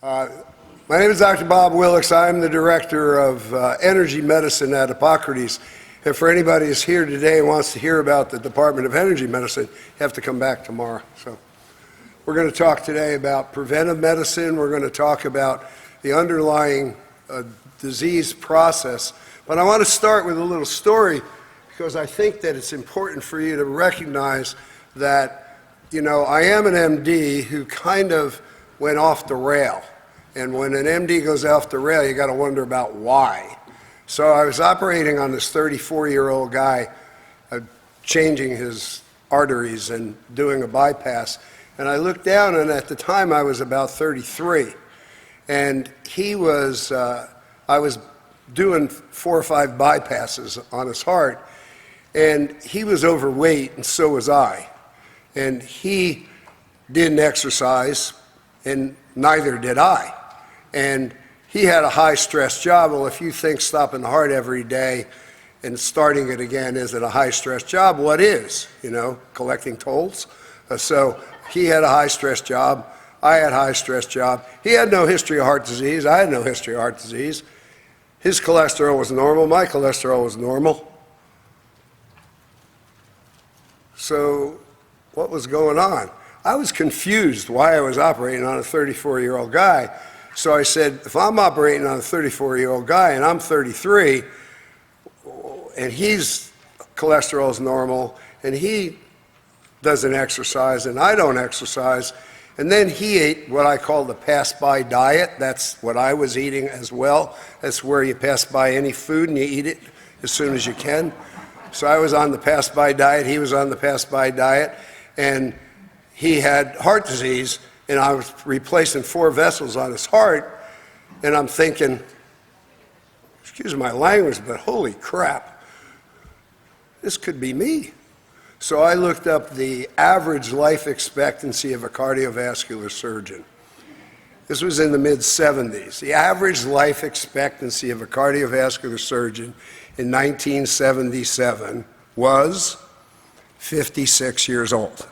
My name is Dr. Bob Willix. I'm the director of energy medicine at Hippocrates. And for anybody who's here today and wants to hear about the Department of Energy Medicine, you have to come back tomorrow. So we're going to talk today about preventive medicine. We're going to talk about the underlying disease process. But I want to start with a little story because I think that it's important for you to recognize that, I am an MD who kind of went off the rail. And when an MD goes off the rail, you got to wonder about why. So I was operating on this 34-year-old guy, changing his arteries and doing a bypass. And I looked down, and at the time I was about 33. And I was doing 4 or 5 bypasses on his heart. And he was overweight, and so was I. And he didn't exercise, and neither did I. And he had a high-stress job. Well, if you think stopping the heart every day and starting it again isn't a high-stress job, what is? Collecting tolls? So he had a high-stress job. I had a high-stress job. He had no history of heart disease. I had no history of heart disease. His cholesterol was normal. My cholesterol was normal. So what was going on? I was confused why I was operating on a 34-year-old guy. So I said, if I'm operating on a 34-year-old guy and I'm 33, and his cholesterol is normal, and he doesn't exercise, and I don't exercise, and then he ate what I call the pass-by diet. That's what I was eating as well. That's where you pass by any food and you eat it as soon as you can. So I was on the pass-by diet, he was on the pass-by diet, and he had heart disease, and I was replacing 4 vessels on his heart, and I'm thinking, excuse my language, but holy crap, this could be me. So I looked up the average life expectancy of a cardiovascular surgeon. This was in the mid-70s. The average life expectancy of a cardiovascular surgeon in 1977 was 56 years old.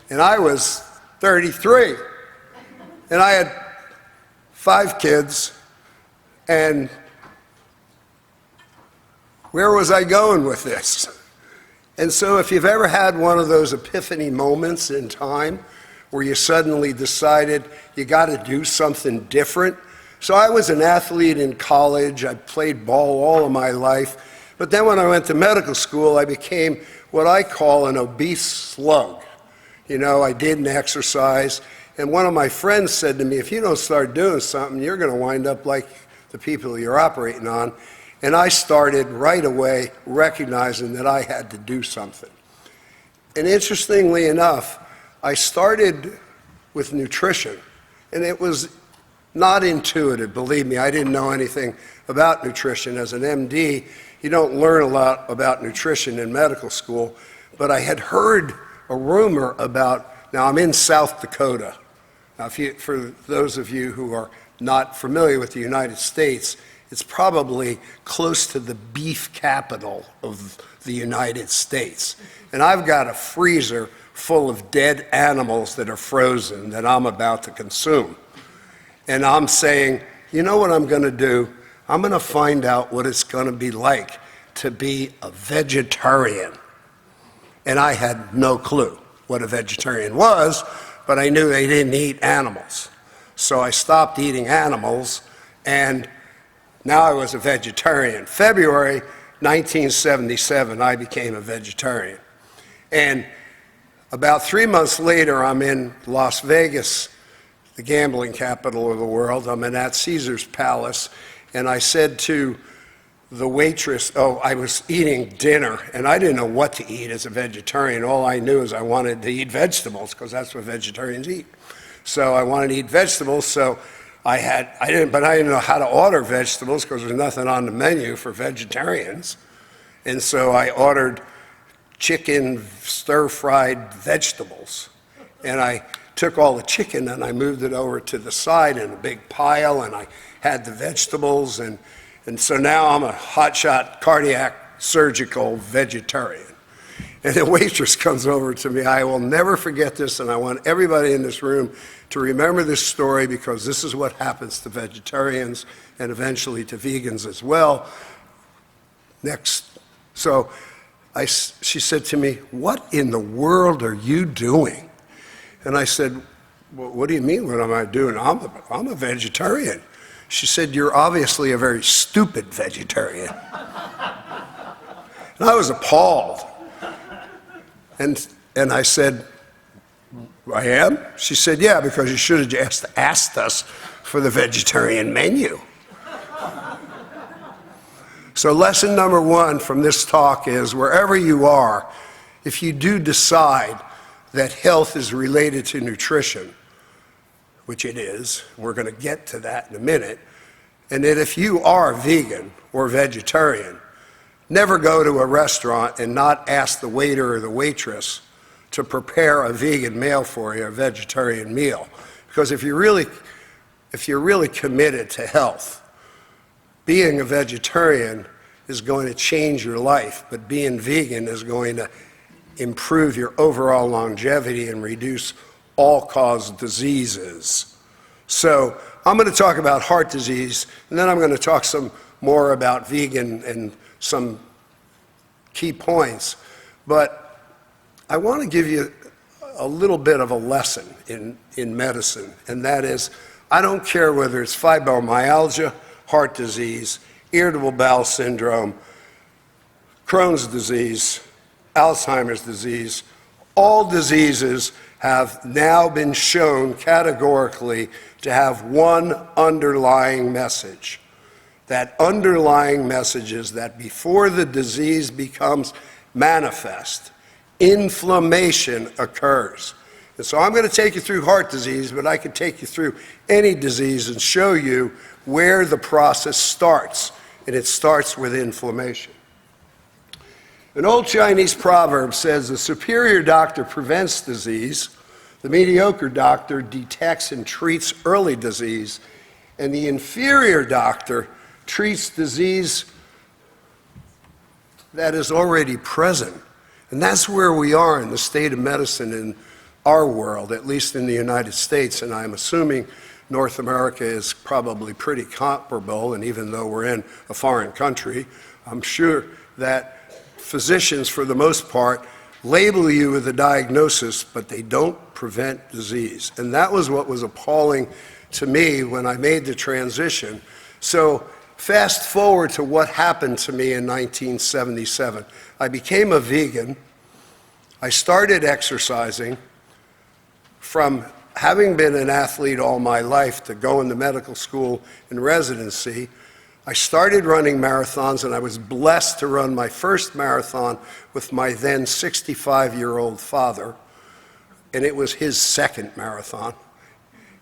And I was 33, and I had 5 kids, and where was I going with this? And so if you've ever had one of those epiphany moments in time where you suddenly decided you got to do something different. So I was an athlete in college. I played ball all of my life. But then when I went to medical school, I became what I call an obese slug. I didn't exercise. And one of my friends said to me, if you don't start doing something, you're going to wind up like the people you're operating on. And I started right away recognizing that I had to do something. And interestingly enough, I started with nutrition. And it was not intuitive, believe me. I didn't know anything about nutrition. As an MD, you don't learn a lot about nutrition in medical school. But I had heard a rumor about, now I'm in South Dakota. Now for those of you who are not familiar with the United States, it's probably close to the beef capital of the United States. And I've got a freezer full of dead animals that are frozen that I'm about to consume. And I'm saying, you know what I'm going to do? I'm going to find out what it's going to be like to be a vegetarian. And I had no clue what a vegetarian was, but I knew they didn't eat animals. So I stopped eating animals, and now I was a vegetarian. February 1977, I became a vegetarian. And about 3 months later, I'm in Las Vegas, the gambling capital of the world. I'm at Caesar's Palace, and I said to the waitress, I was eating dinner, and I didn't know what to eat as a vegetarian. All I knew is I wanted to eat vegetables, because that's what vegetarians eat. So I wanted to eat vegetables, so I didn't know how to order vegetables, because there's nothing on the menu for vegetarians. And so I ordered chicken stir-fried vegetables. And I took all the chicken and I moved it over to the side in a big pile, and I had the vegetables, and so now I'm a hotshot cardiac surgical vegetarian. And the waitress comes over to me. I will never forget this, and I want everybody in this room to remember this story, because this is what happens to vegetarians and eventually to vegans as well. So she said to me, "What in the world are you doing?" And I said, "Well, what do you mean, what am I doing? I'm a vegetarian." She said, "You're obviously a very stupid vegetarian." And I was appalled. And I said, "I am?" She said, "Yeah, because you should have just asked us for the vegetarian menu." So lesson number one from this talk is, wherever you are, if you do decide that health is related to nutrition, which it is, we're going to get to that in a minute, and that if you are vegan or vegetarian, never go to a restaurant and not ask the waiter or the waitress to prepare a vegan meal for you, a vegetarian meal. Because if you're really committed to health, being a vegetarian is going to change your life, but being vegan is going to improve your overall longevity and reduce all-cause diseases. So I'm going to talk about heart disease, and then I'm going to talk some more about vegan and some key points. But I want to give you a little bit of a lesson in medicine, and that is, I don't care whether it's fibromyalgia, heart disease, irritable bowel syndrome, Crohn's disease, Alzheimer's disease, all diseases have now been shown categorically to have one underlying message. That underlying message is that before the disease becomes manifest, inflammation occurs. And so I'm going to take you through heart disease, but I could take you through any disease and show you where the process starts, and it starts with inflammation. An old Chinese proverb says, "The superior doctor prevents disease, the mediocre doctor detects and treats early disease, and the inferior doctor treats disease that is already present." And that's where we are in the state of medicine in our world, at least in the United States, and I'm assuming North America is probably pretty comparable, and even though we're in a foreign country, I'm sure that physicians, for the most part, label you with a diagnosis, but they don't prevent disease. And that was what was appalling to me when I made the transition. So fast forward to what happened to me in 1977. I became a vegan. I started exercising. From having been an athlete all my life to going to medical school and residency, I started running marathons, and I was blessed to run my first marathon with my then 65-year-old father, and it was his second marathon.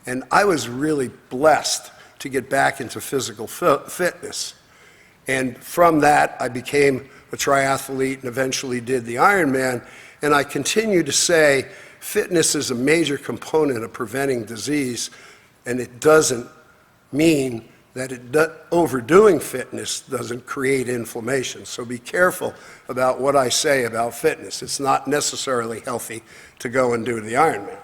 And I was really blessed to get back into physical fitness. And from that, I became a triathlete and eventually did the Ironman. And I continue to say fitness is a major component of preventing disease, and it doesn't mean that overdoing fitness doesn't create inflammation. So be careful about what I say about fitness. It's not necessarily healthy to go and do the Ironman.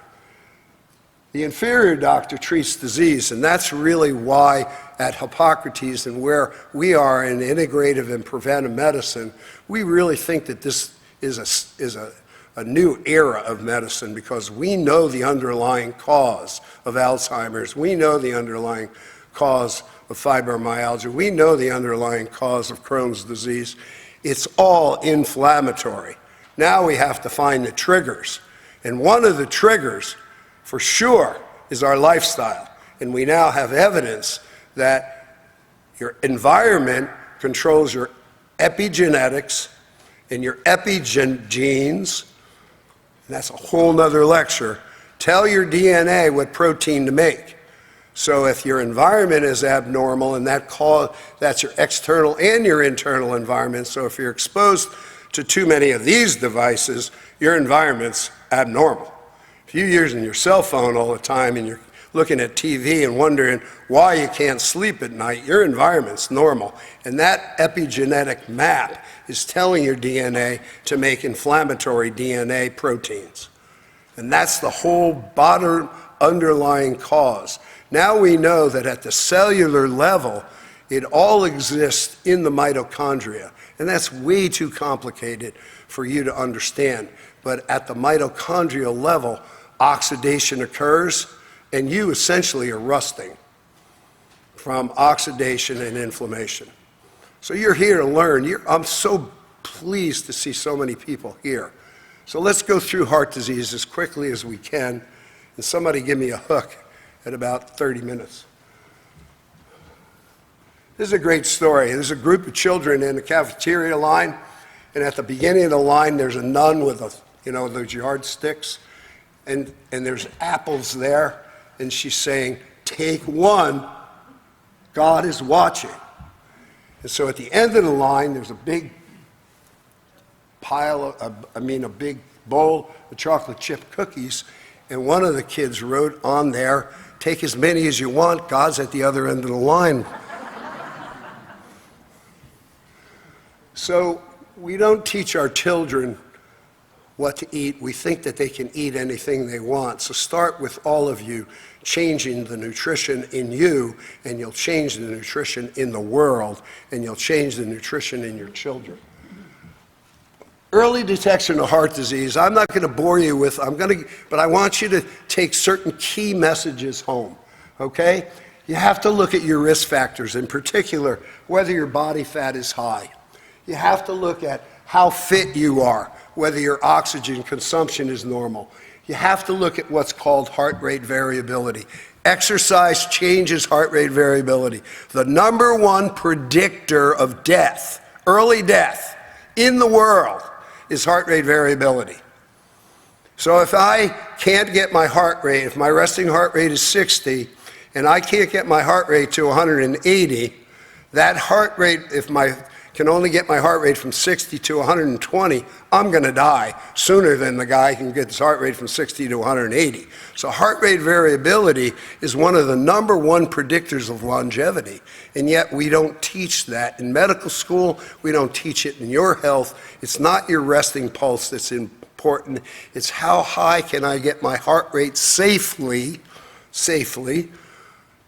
The inferior doctor treats disease, and that's really why at Hippocrates and where we are in integrative and preventive medicine, we really think that this is a new era of medicine, because we know the underlying cause of Alzheimer's, we know the underlying cause of fibromyalgia, we know the underlying cause of Crohn's disease. It's all inflammatory. Now we have to find the triggers, and one of the triggers for sure is our lifestyle. And we now have evidence that your environment controls your epigenetics and your epigenes. And that's a whole nother lecture. Tell your DNA what protein to make. So if your environment is abnormal, and that's your external and your internal environment, so if you're exposed to too many of these devices, your environment's abnormal. If you're using your cell phone all the time and you're looking at TV and wondering why you can't sleep at night. Your environment's normal. And that epigenetic map is telling your DNA to make inflammatory DNA proteins. And that's the whole bottom underlying cause. Now we know that at the cellular level, it all exists in the mitochondria. And that's way too complicated for you to understand. But at the mitochondrial level, oxidation occurs, and you essentially are rusting from oxidation and inflammation. So you're here to learn. I'm so pleased to see so many people here. So let's go through heart disease as quickly as we can, and somebody give me a hook at about 30 minutes. This is a great story. There's a group of children in the cafeteria line, and at the beginning of the line, there's a nun with those yardsticks, and there's apples there, and she's saying, "Take one, God is watching." And so at the end of the line, there's a big a big bowl of chocolate chip cookies, and one of the kids wrote on there, "Take as many as you want, God's at the other end of the line." So we don't teach our children what to eat. We think that they can eat anything they want. So start with all of you changing the nutrition in you, and you'll change the nutrition in the world, and you'll change the nutrition in your children. Early detection of heart disease, I'm not going to bore you with, but I want you to take certain key messages home, okay? You have to look at your risk factors, in particular, whether your body fat is high. You have to look at how fit you are, whether your oxygen consumption is normal. You have to look at what's called heart rate variability. Exercise changes heart rate variability. The number one predictor of death, early death, in the world is heart rate variability. So if I can't get my heart rate, if my resting heart rate is 60, and I can't get my heart rate to 180, that heart rate, if I can only get my heart rate from 60 to 120, I'm going to die sooner than the guy who can get his heart rate from 60 to 180. So heart rate variability is one of the number one predictors of longevity, and yet we don't teach that. In medical school, we don't teach it in your health. It's not your resting pulse that's important. It's how high can I get my heart rate safely,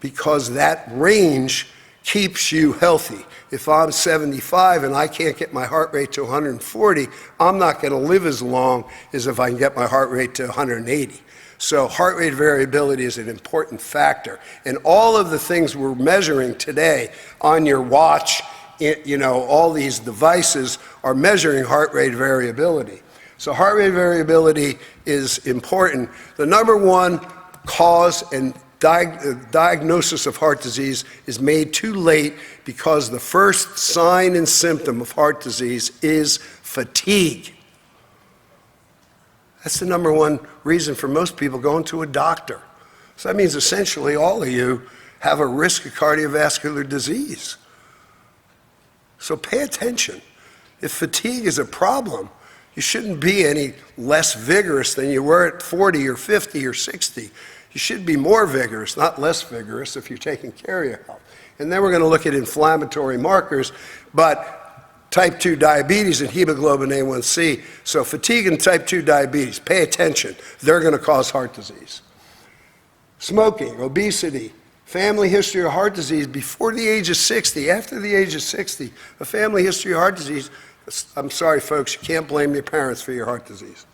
because that range keeps you healthy. If I'm 75 and I can't get my heart rate to 140, I'm not going to live as long as if I can get my heart rate to 180. So heart rate variability is an important factor. And all of the things we're measuring today on your watch, all these devices are measuring heart rate variability. So heart rate variability is important. The number one cause and diagnosis of heart disease is made too late because the first sign and symptom of heart disease is fatigue. That's the number one reason for most people going to a doctor. So that means essentially all of you have a risk of cardiovascular disease. So pay attention. If fatigue is a problem, you shouldn't be any less vigorous than you were at 40 or 50 or 60. You should be more vigorous, not less vigorous, if you're taking care of your health. And then we're going to look at inflammatory markers, but type 2 diabetes and hemoglobin A1C. So fatigue and type 2 diabetes, pay attention. They're going to cause heart disease. Smoking, obesity, family history of heart disease before the age of 60, after the age of 60, a family history of heart disease. I'm sorry, folks, you can't blame your parents for your heart disease.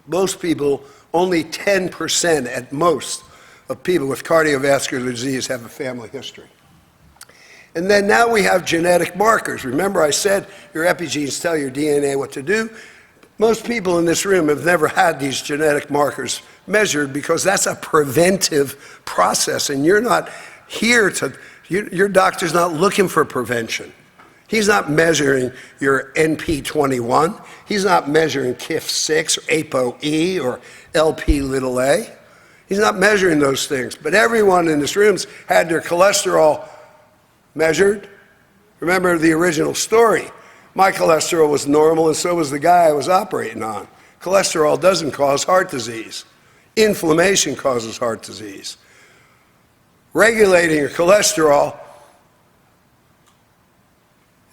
Most people, only 10% at most of people with cardiovascular disease have a family history. And then now we have genetic markers. Remember I said your epigenes tell your DNA what to do? Most people in this room have never had these genetic markers measured because that's a preventive process, and you're not here your doctor's not looking for prevention. He's not measuring your NP21. He's not measuring KIF6 or ApoE or LP(a). He's not measuring those things. But everyone in this room's had their cholesterol measured. Remember the original story. My cholesterol was normal, and so was the guy I was operating on. Cholesterol doesn't cause heart disease. Inflammation causes heart disease. Regulating your cholesterol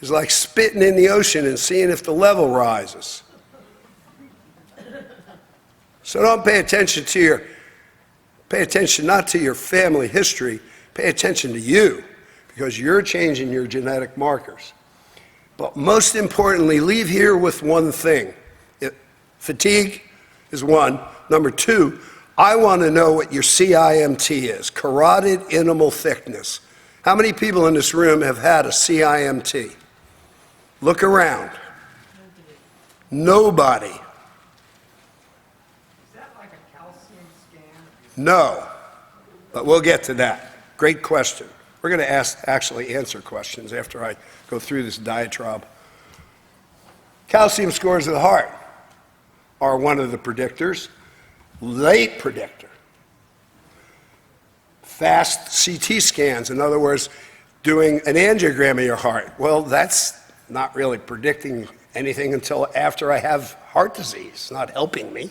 is like spitting in the ocean and seeing if the level rises. So don't pay attention not to your family history, pay attention to you, because you're changing your genetic markers. But most importantly, leave here with one thing. Fatigue is one. Number two, I want to know what your CIMT is, carotid intimal thickness. How many people in this room have had a CIMT? Look around. Nobody. Is that like a calcium scan? No, but we'll get to that. Great question. We're going to actually answer questions after I go through this diatribe. Calcium scores of the heart are one of the predictors. Late predictor. Fast CT scans, in other words, doing an angiogram of your heart. Well, that's not really predicting anything until after I have heart disease. It's not helping me.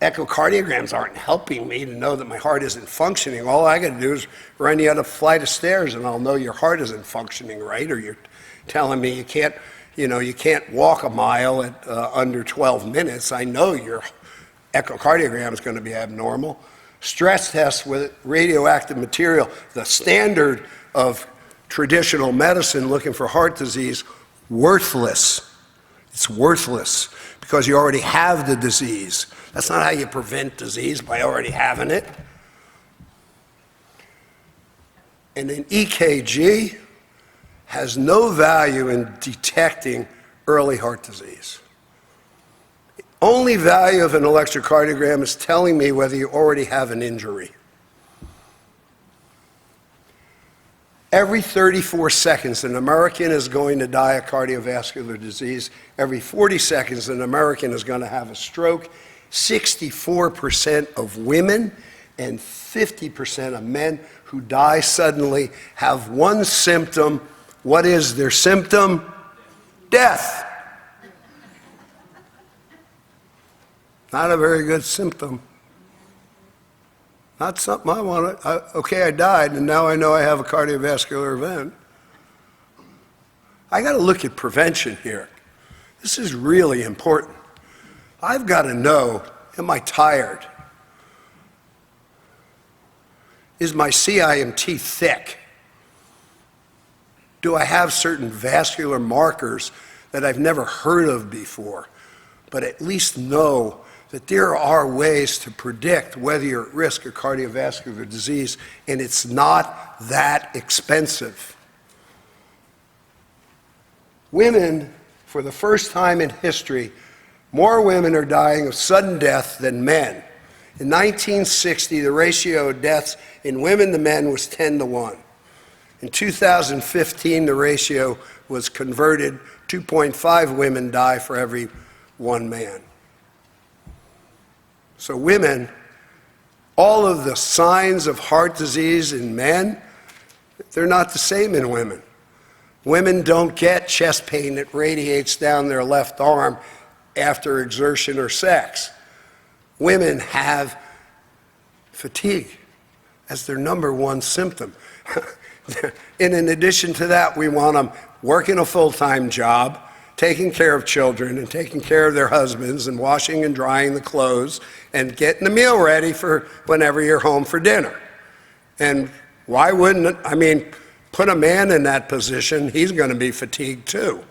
Echocardiograms aren't helping me to know that my heart isn't functioning. All I got to do is run you up a flight of stairs and I'll know your heart isn't functioning right, or you're telling me you can't walk a mile at under 12 minutes. I know your echocardiogram is going to be abnormal. Stress tests with radioactive material, the standard of traditional medicine looking for heart disease, worthless. It's worthless because you already have the disease. That's not how you prevent disease, by already having it. And an EKG has no value in detecting early heart disease. The only value of an electrocardiogram is telling me whether you already have an injury. Every 34 seconds, an American is going to die of cardiovascular disease. Every 40 seconds, an American is going to have a stroke. 64% of women and 50% of men who die suddenly have one symptom. What is their symptom? Death. Not a very good symptom. Not something I want to, okay, I died and now I know I have a cardiovascular event. I got to look at prevention here. This is really important. I've got to know, am I tired? Is my CIMT thick? Do I have certain vascular markers that I've never heard of before, but at least know that there are ways to predict whether you're at risk of cardiovascular disease, and it's not that expensive. Women, for the first time in history, more women are dying of sudden death than men. In 1960, the ratio of deaths in women to men was 10-1. In 2015, the ratio was converted, 2.5 women die for every one man. So women, all of the signs of heart disease in men, they're not the same in women. Women don't get chest pain that radiates down their left arm after exertion or sex. Women have fatigue as their number one symptom. And in addition to that, we want them working a full-time job, taking care of children and taking care of their husbands and washing and drying the clothes and getting the meal ready for whenever you're home for dinner. And why wouldn't it? I mean, put a man in that position, he's going to be fatigued too.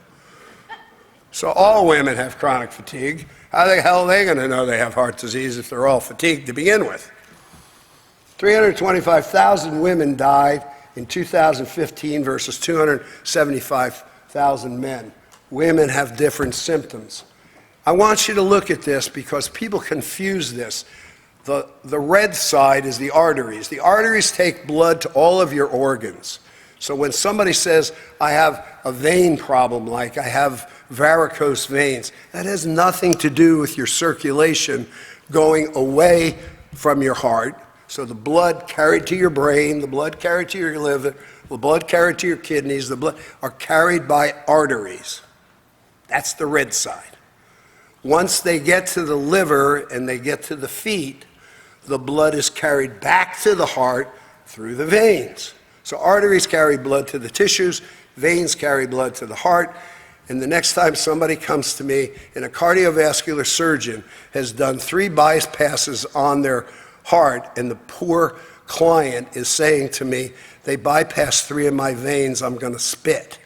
So all women have chronic fatigue. How the hell are they going to know they have heart disease if they're all fatigued to begin with? 325,000 women died in 2015 versus 275,000 men. Women have different symptoms. I want you to look at this because people confuse this. The red side is the arteries. The arteries take blood to all of your organs. So when somebody says, I have a vein problem, like I have varicose veins, that has nothing to do with your circulation going away from your heart. So the blood carried to your brain, the blood carried to your liver, the blood carried to your kidneys, the blood are carried by arteries. That's the red side. Once they get to the liver and they get to the feet, the blood is carried back to the heart through the veins. So arteries carry blood to the tissues, veins carry blood to the heart, and the next time somebody comes to me and a cardiovascular surgeon has done 3 bypasses on their heart and the poor client is saying to me, they bypassed 3 of my veins, I'm going to spit.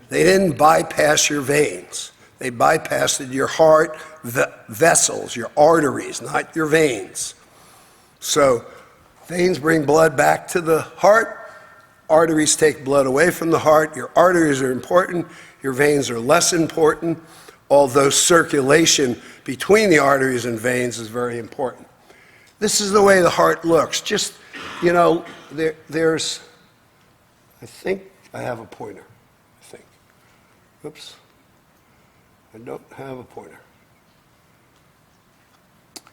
They didn't bypass your veins. They bypassed your heart vessels, your arteries, not your veins. So veins bring blood back to the heart. Arteries take blood away from the heart. Your arteries are important. Your veins are less important, although circulation between the arteries and veins is very important. This is the way the heart looks. Just, you know, there's, I think I have a pointer, I think. Oops. I don't have a pointer.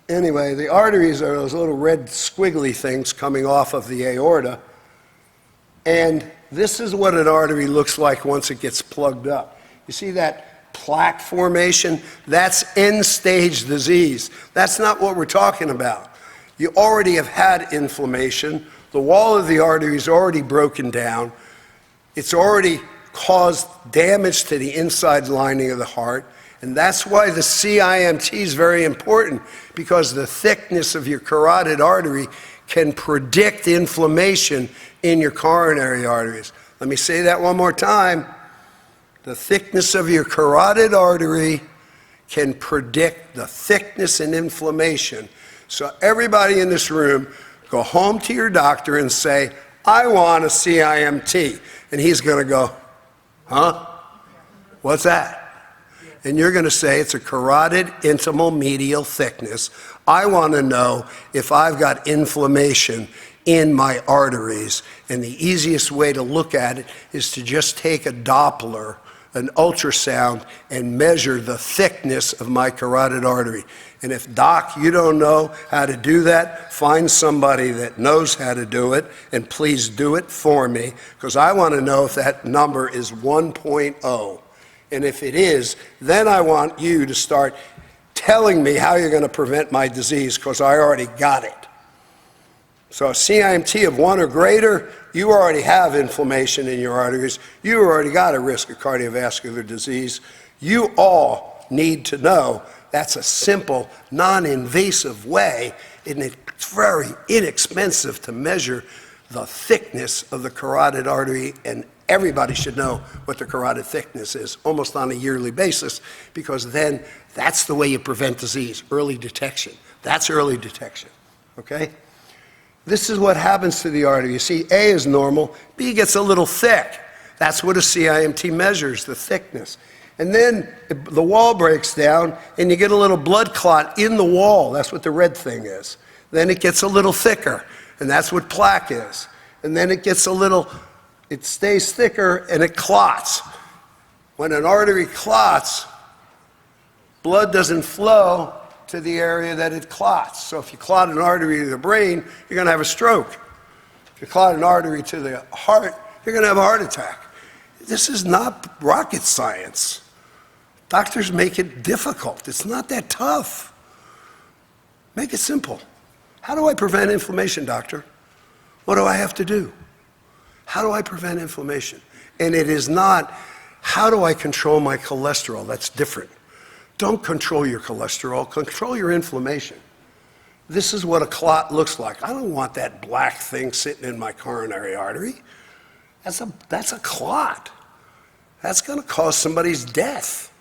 Anyway, the arteries are those little red squiggly things coming off of the aorta. And this is what an artery looks like once it gets plugged up. You see that plaque formation? That's end-stage disease. That's not what we're talking about. You already have had inflammation. The wall of the artery is already broken down. It's already caused damage to the inside lining of the heart. And that's why the CIMT is very important, because the thickness of your carotid artery can predict inflammation in your coronary arteries. Let me say that one more time. The thickness of your carotid artery can predict the thickness and inflammation. So everybody in this room, go home to your doctor and say, I want a CIMT. And he's going to go, huh? What's that? And you're going to say it's a carotid intimal medial thickness. I want to know if I've got inflammation in my arteries. And the easiest way to look at it is to just take a Doppler, an ultrasound, and measure the thickness of my carotid artery. And if, doc, you don't know how to do that, find somebody that knows how to do it, and please do it for me, because I want to know if that number is 1.0. And if it is, then I want you to start telling me how you're going to prevent my disease, because I already got it. So a CIMT of 1 or greater, you already have inflammation in your arteries. You already got a risk of cardiovascular disease. You all need to know that's a simple, non-invasive way, and it's very inexpensive to measure the thickness of the carotid artery, and everybody should know what the carotid thickness is almost on a yearly basis, because then that's the way you prevent disease, early detection. That's early detection, okay? This is what happens to the artery. You see, A is normal, B gets a little thick. That's what a CIMT measures, the thickness. And then the wall breaks down and you get a little blood clot in the wall. That's what the red thing is. Then it gets a little thicker, and that's what plaque is. And then it gets a little, it stays thicker and it clots. When an artery clots, blood doesn't flow to the area that it clots. So if you clot an artery to the brain, you're going to have a stroke. If you clot an artery to the heart, you're going to have a heart attack. This is not rocket science. Doctors make it difficult. It's not that tough. Make it simple. How do I prevent inflammation, doctor? What do I have to do? How do I prevent inflammation? And it is not, how do I control my cholesterol? That's different. Don't control your cholesterol, control your inflammation. This is what a clot looks like. I don't want that black thing sitting in my coronary artery. That's a clot. That's going to cause somebody's death.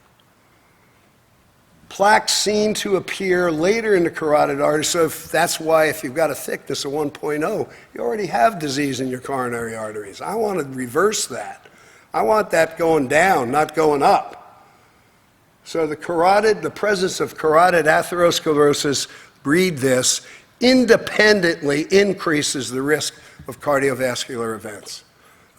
Plaques seem to appear later in the carotid artery, so that's why if you've got a thickness of 1.0, you already have disease in your coronary arteries. I want to reverse that. I want that going down, not going up. So the presence of carotid atherosclerosis, read this, independently increases the risk of cardiovascular events.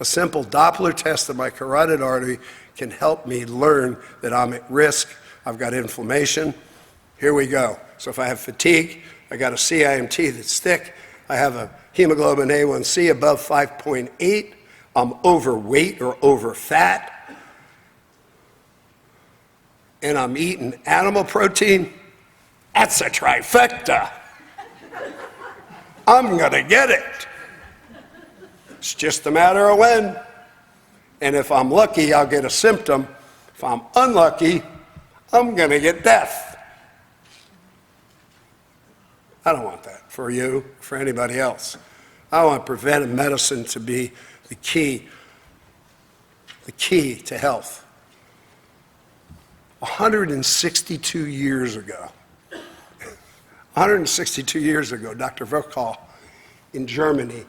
A simple Doppler test of my carotid artery can help me learn that I'm at risk. I've got inflammation. Here we go. So if I have fatigue, I got a CIMT that's thick, I have a hemoglobin A1C above 5.8, I'm overweight or over fat, and I'm eating animal protein, that's a trifecta. I'm going to get it. It's just a matter of when. And if I'm lucky, I'll get a symptom. If I'm unlucky, I'm going to get death. I don't want that for you, for anybody else. I want preventive medicine to be the key to health. 162 years ago, Dr. Virchow in Germany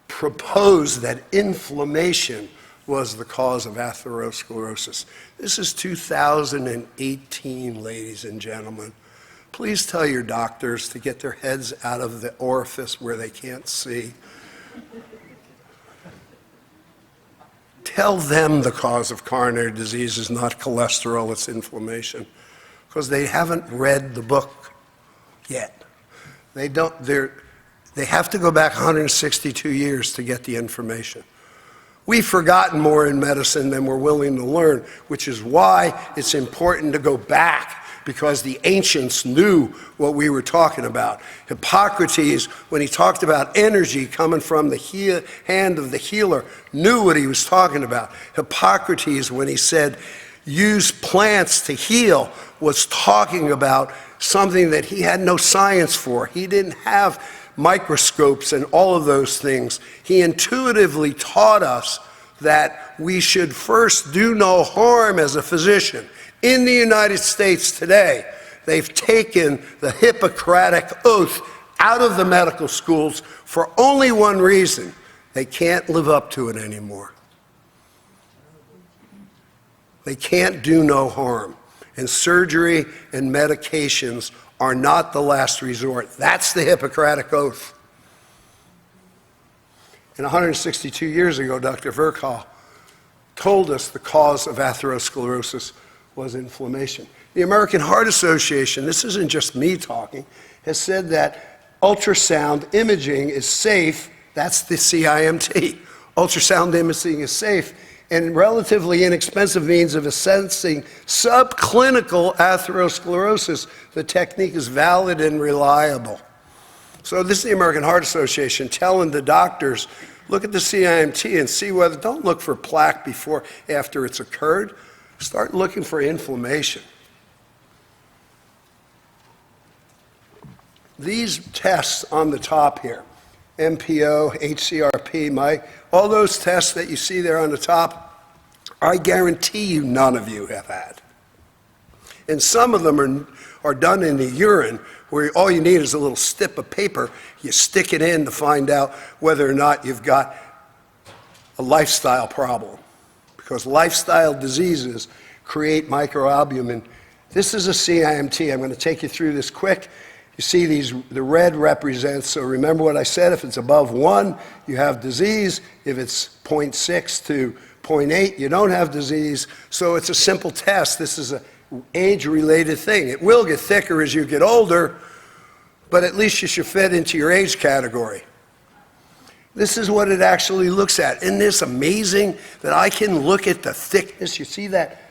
proposed that inflammation was the cause of atherosclerosis. This is 2018, ladies and gentlemen. Please tell your doctors to get their heads out of the orifice where they can't see. Tell them the cause of coronary disease is not cholesterol, it's inflammation, because they haven't read the book yet. They have to go back 162 years to get the information. We've forgotten more in medicine than we're willing to learn, which is why it's important to go back, because the ancients knew what we were talking about. Hippocrates, when he talked about energy coming from the hand of the healer, knew what he was talking about. Hippocrates, when he said, use plants to heal, was talking about something that he had no science for. He didn't have microscopes and all of those things. He intuitively taught us that we should first do no harm as a physician. In the United States today, they've taken the Hippocratic Oath out of the medical schools for only one reason: they can't live up to it anymore. They can't do no harm. And surgery and medications are not the last resort. That's the Hippocratic Oath. And 162 years ago, Dr. Virchow told us the cause of atherosclerosis was inflammation. The American Heart Association, this isn't just me talking, has said that ultrasound imaging is safe. That's the CIMT. Ultrasound imaging is safe and relatively inexpensive means of assessing subclinical atherosclerosis. The technique is valid and reliable. So this is the American Heart Association telling the doctors, look at the CIMT and see whether, don't look for plaque after it's occurred. Start looking for inflammation. These tests on the top here, MPO, HCRP, all those tests that you see there on the top, I guarantee you none of you have had. And some of them are done in the urine, where all you need is a little strip of paper. You stick it in to find out whether or not you've got a lifestyle problem. Because lifestyle diseases create microalbumin. This is a CIMT. I'm going to take you through this quick. You see the red represents, so remember what I said, if it's above 1, you have disease. If it's 0.6 to 0.8, you don't have disease. So it's a simple test. This is an age-related thing. It will get thicker as you get older, but at least you should fit into your age category. This is what it actually looks at. Isn't this amazing that I can look at the thickness? You see that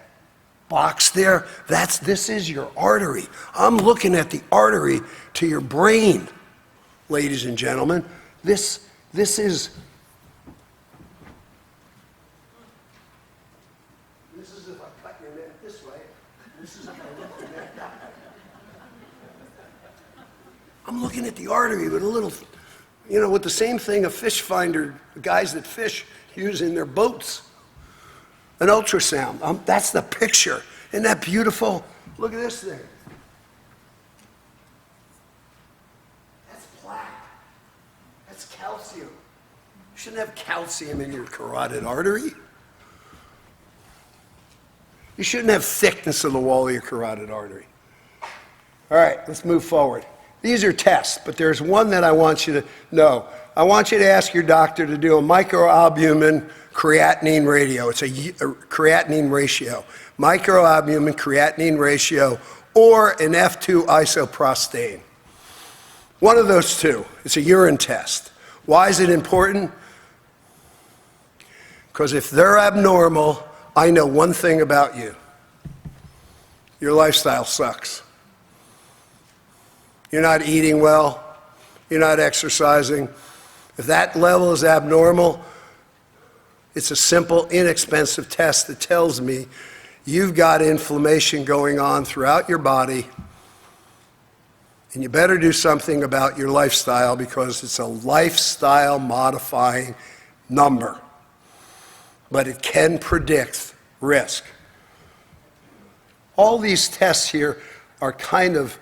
box there? This is your artery. I'm looking at the artery to your brain, ladies and gentlemen. This is if I cut your neck this way. This is if I look your neck that way. I'm looking at the artery with a little, with the same thing a fish finder, the guys that fish use in their boats. An ultrasound. That's the picture. Isn't that beautiful? Look at this thing. That's plaque. That's calcium. You shouldn't have calcium in your carotid artery. You shouldn't have thickness of the wall of your carotid artery. All right, let's move forward. These are tests, but there's one that I want you to know. I want you to ask your doctor to do a microalbumin creatinine ratio. It's a creatinine ratio. Microalbumin creatinine ratio or an F2 isoprostane. One of those two. It's a urine test. Why is it important? Because if they're abnormal, I know one thing about you. Your lifestyle sucks. You're not eating well. you're not exercising. If that level is abnormal, it's a simple, inexpensive test that tells me you've got inflammation going on throughout your body, and you better do something about your lifestyle because it's a lifestyle modifying number. But it can predict risk. All these tests here are kind of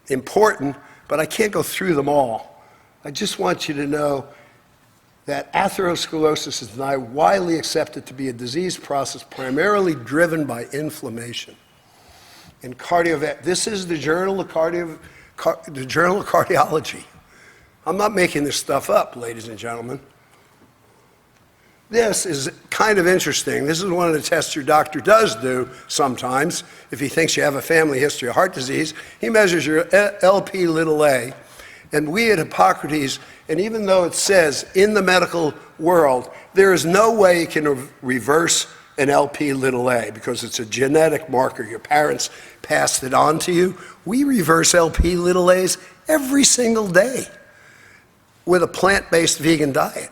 important, but I can't go through them all. I just want you to know that atherosclerosis is now widely accepted to be a disease process primarily driven by inflammation. And this is the Journal of Cardiology. I'm not making this stuff up, ladies and gentlemen. This is kind of interesting. This is one of the tests your doctor does do sometimes. If he thinks you have a family history of heart disease, he measures your Lp(a). And we at Hippocrates, and even though it says in the medical world, there is no way you can reverse an Lp(a) because it's a genetic marker. Your parents passed it on to you. We reverse Lp(a)s every single day with a plant-based vegan diet.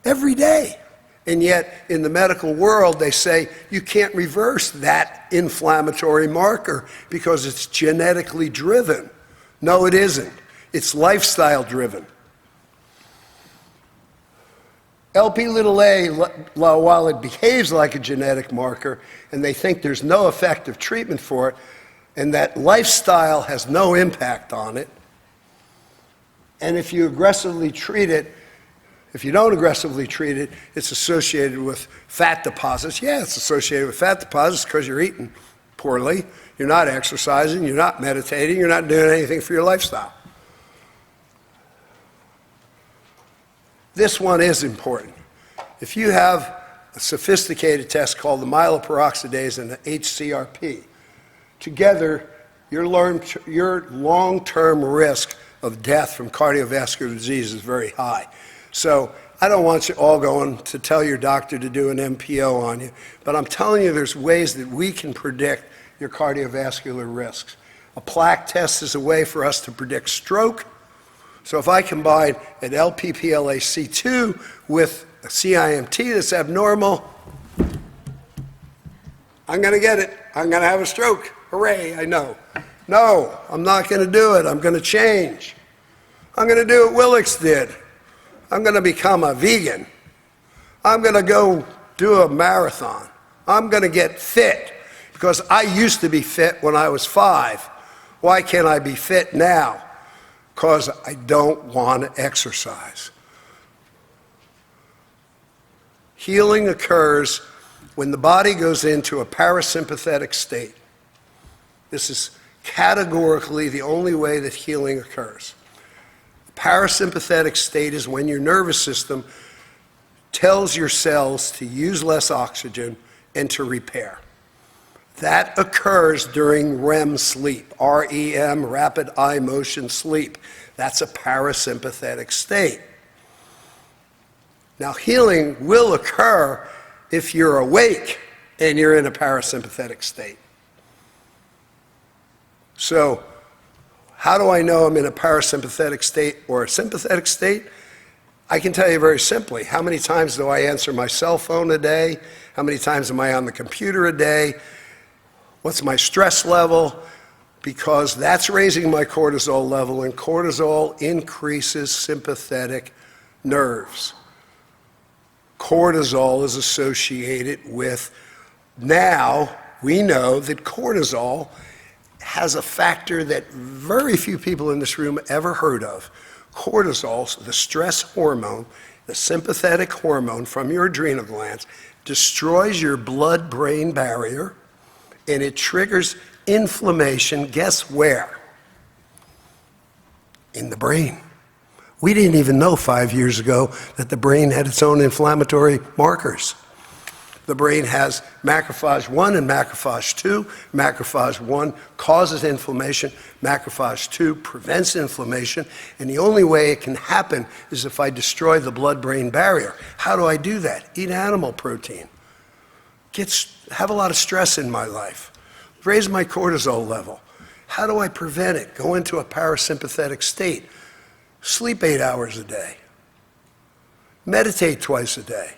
Every day. And yet, in the medical world, they say you can't reverse that inflammatory marker because it's genetically driven. No, it isn't. It's lifestyle driven. Lp(a), while it behaves like a genetic marker, and they think there's no effective treatment for it, and that lifestyle has no impact on it, and if you aggressively treat it, if you don't aggressively treat it, it's associated with fat deposits. Yeah, it's associated with fat deposits because you're eating poorly, you're not exercising, you're not meditating, you're not doing anything for your lifestyle. This one is important. If you have a sophisticated test called the myeloperoxidase and the HCRP, together your long-term risk of death from cardiovascular disease is very high. So I don't want you all going to tell your doctor to do an MPO on you, but I'm telling you there's ways that we can predict your cardiovascular risks. A plaque test is a way for us to predict stroke. So if I combine an LPPLA-C2 with a CIMT that's abnormal, I'm going to get it. I'm going to have a stroke. Hooray, I know. No, I'm not going to do it. I'm going to change. I'm going to do what Willix did. I'm going to become a vegan. I'm going to go do a marathon. I'm going to get fit because I used to be fit when I was 5. Why can't I be fit now? Because I don't want to exercise. Healing occurs when the body goes into a parasympathetic state. This is categorically the only way that healing occurs. The parasympathetic state is when your nervous system tells your cells to use less oxygen and to repair. That occurs during REM sleep, REM, rapid eye motion sleep. That's a parasympathetic state. Now, healing will occur if you're awake and you're in a parasympathetic state. So, how do I know I'm in a parasympathetic state or a sympathetic state? I can tell you very simply. How many times do I answer my cell phone a day? How many times am I on the computer a day? What's my stress level? Because that's raising my cortisol level, and cortisol increases sympathetic nerves. Cortisol is associated with, now we know that cortisol has a factor that very few people in this room ever heard of. Cortisol, the stress hormone, the sympathetic hormone from your adrenal glands, destroys your blood-brain barrier, and it triggers inflammation, guess where? In the brain. We didn't even know 5 years ago that the brain had its own inflammatory markers. The brain has macrophage 1 and macrophage 2. Macrophage 1 causes inflammation. Macrophage 2 prevents inflammation. And the only way it can happen is if I destroy the blood-brain barrier. How do I do that? Eat animal protein. Have a lot of stress in my life. Raise my cortisol level. How do I prevent it? Go into a parasympathetic state. Sleep 8 hours a day. Meditate twice a day.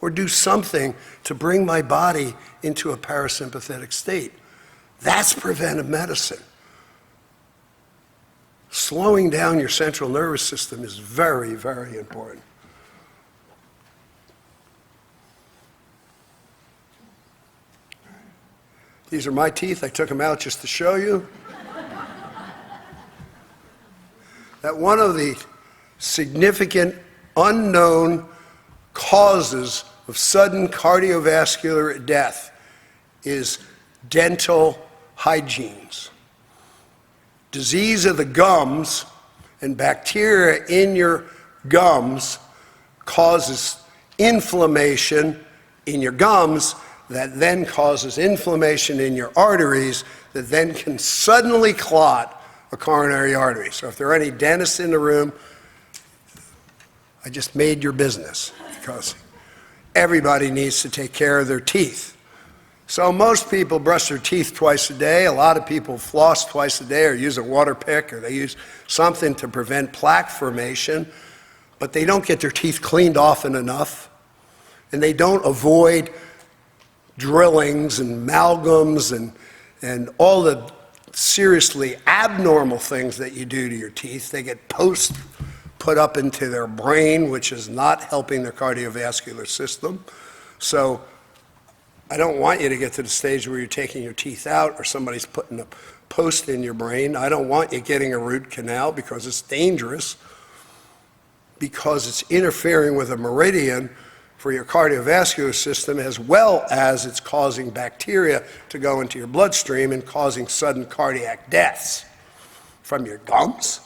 Or do something to bring my body into a parasympathetic state. That's preventive medicine. Slowing down your central nervous system is very, very important. These are my teeth. I took them out just to show you that one of the significant unknown causes of sudden cardiovascular death is dental hygienes. Disease of the gums and bacteria in your gums causes inflammation in your gums that then causes inflammation in your arteries that then can suddenly clot a coronary artery. So if there are any dentists in the room, I just made your business because everybody needs to take care of their teeth. So most people brush their teeth twice a day. A lot of people floss twice a day or use a water pick or they use something to prevent plaque formation, but they don't get their teeth cleaned often enough, and they don't avoid drillings and amalgams and all the seriously abnormal things that you do to your teeth. They get posts put up into their brain, which is not helping their cardiovascular system. So I don't want you to get to the stage where you're taking your teeth out or somebody's putting a post in your brain. I don't want you getting a root canal because it's dangerous, because it's interfering with a meridian for your cardiovascular system, as well as it's causing bacteria to go into your bloodstream and causing sudden cardiac deaths from your gums.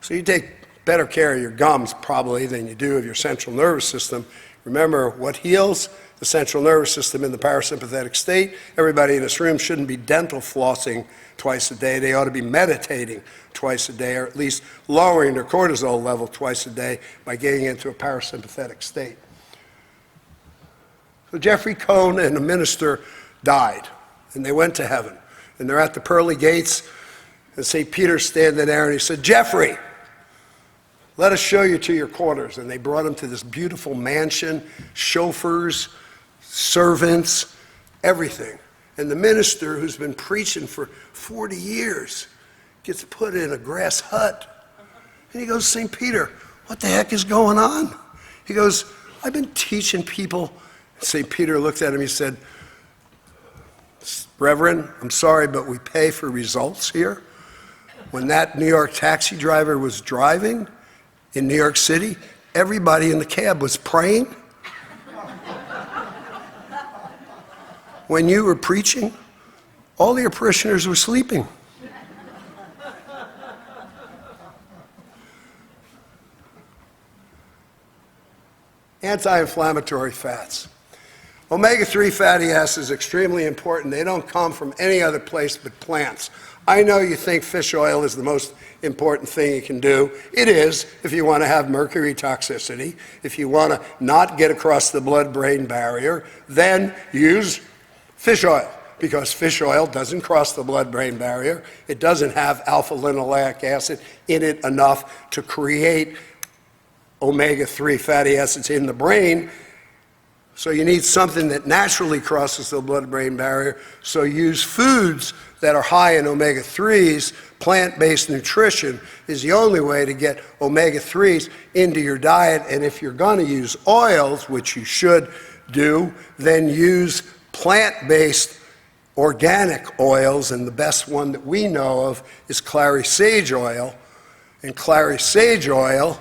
So you take better care of your gums probably than you do of your central nervous system. Remember, what heals the central nervous system in the parasympathetic state? Everybody in this room shouldn't be dental flossing twice a day. They ought to be meditating twice a day, or at least lowering their cortisol level twice a day by getting into a parasympathetic state. So Jeffrey Cohn and a minister died, and they went to heaven. And they're at the pearly gates, and St. Peter's standing there, and he said, "Jeffrey, let us show you to your quarters." And they brought him to this beautiful mansion, chauffeurs, servants, everything. And the minister, who's been preaching for 40 years, gets put in a grass hut. And he goes, "St. Peter, what the heck is going on?" He goes, "I've been teaching people." St. Peter looked at him, he said, "Reverend, I'm sorry, but we pay for results here. When that New York taxi driver was driving in New York City, everybody in the cab was praying. When you were preaching, all your parishioners were sleeping." Anti-inflammatory fats. Omega-3 fatty acids are extremely important. They don't come from any other place but plants. I know you think fish oil is the most important thing you can do. It is, if you want to have mercury toxicity. If you want to not get across the blood-brain barrier, then use fish oil, because fish oil doesn't cross the blood-brain barrier. It doesn't have alpha-linoleic acid in it enough to create omega-3 fatty acids in the brain. So you need something that naturally crosses the blood-brain barrier. So use foods that are high in omega-3s. Plant-based nutrition is the only way to get omega-3s into your diet. And if you're going to use oils, which you should do, then use plant-based organic oils. And the best one that we know of is clary sage oil. And clary sage oil